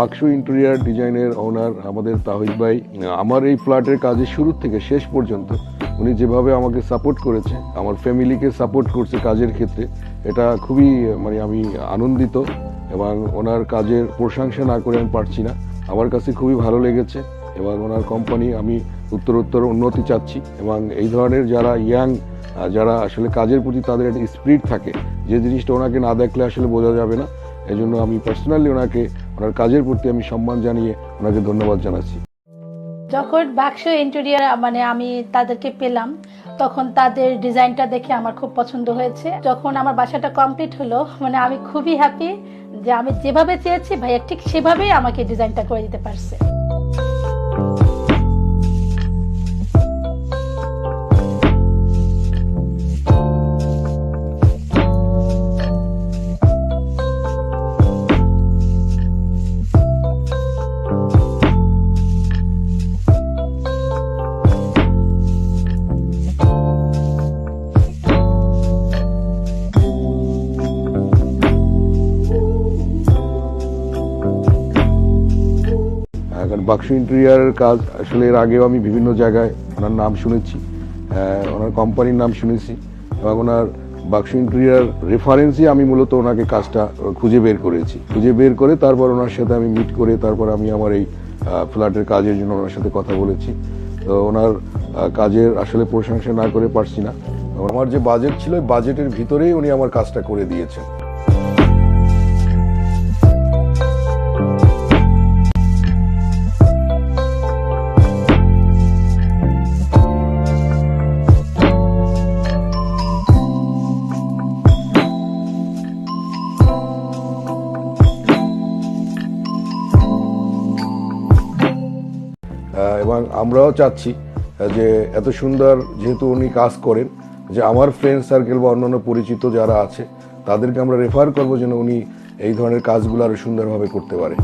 বাক্সু interior ডিজাইনের ওনার আমাদের তাহিদ ভাই আমার এই ফ্ল্যাটের কাজের শুরু থেকে শেষ পর্যন্ত উনি যেভাবে আমাকে সাপোর্ট করেছে, আমার ফ্যামিলিকে সাপোর্ট করছে কাজের ক্ষেত্রে, এটা খুবই আমি আনন্দিত এবং ওনার কাজের প্রশংসা না করে আমি পারছি না। আমার কাছে খুবই ভালো লেগেছে এবং ওনার কোম্পানি আমি উত্তরোত্তর উন্নতি চাচ্ছি এবং এই ধরনের যারা যারা আসলে কাজের প্রতি তাদের একটা স্পিরিট থাকে, যে জিনিসটা ওনাকে না দেখলে আসলে বোঝা যাবে না। এই জন্য আমি পার্সোনালি ওনার কাজের প্রতি আমি সম্মান জানিয়ে ওনাকে ধন্যবাদ জানাচ্ছি। যখন বাক্সু ইন্টেরিয়ার আমি তাদেরকে পেলাম, তখন তাদের ডিজাইনটা দেখে আমার খুব পছন্দ হয়েছে। যখন আমার বাসাটা কমপ্লিট হলো, আমি খুবই হ্যাপি যে আমি যেভাবে চেয়েছি ভাইয়া ঠিক সেভাবেই আমাকে ডিজাইনটা করে দিতে পারছে। বাক্সু ইন্টেরিয়ারের কাজ আসলে এর আগেও আমি বিভিন্ন জায়গায় ওনার নাম শুনেছি, ওনার কোম্পানির নাম শুনেছি এবং ওনার বাক্সু ইন্টেরিয়ার রেফারেন্সই আমি মূলত ওনাকে কাজটা খুঁজে বের করে তারপর ওনার সাথে আমি মিট করে তারপর আমি আমার এই ফ্ল্যাটের কাজের জন্য ওনার সাথে কথা বলেছি। তো ওনার কাজের আসলে প্রশংসা না করে পারছি না। আমার যে বাজেট ছিল ওই বাজেটের ভিতরেই উনি আমার কাজটা করে দিয়েছেন। এবং আমরাও চাচ্ছি যে এত সুন্দর যেহেতু উনি কাজ করেন, যে আমার ফ্রেন্ড সার্কেল বা অন্যান্য পরিচিত যারা আছে তাদেরকে আমরা রেফার করবো যেন উনি এই ধরনের কাজগুলো আরো সুন্দরভাবে করতে পারে।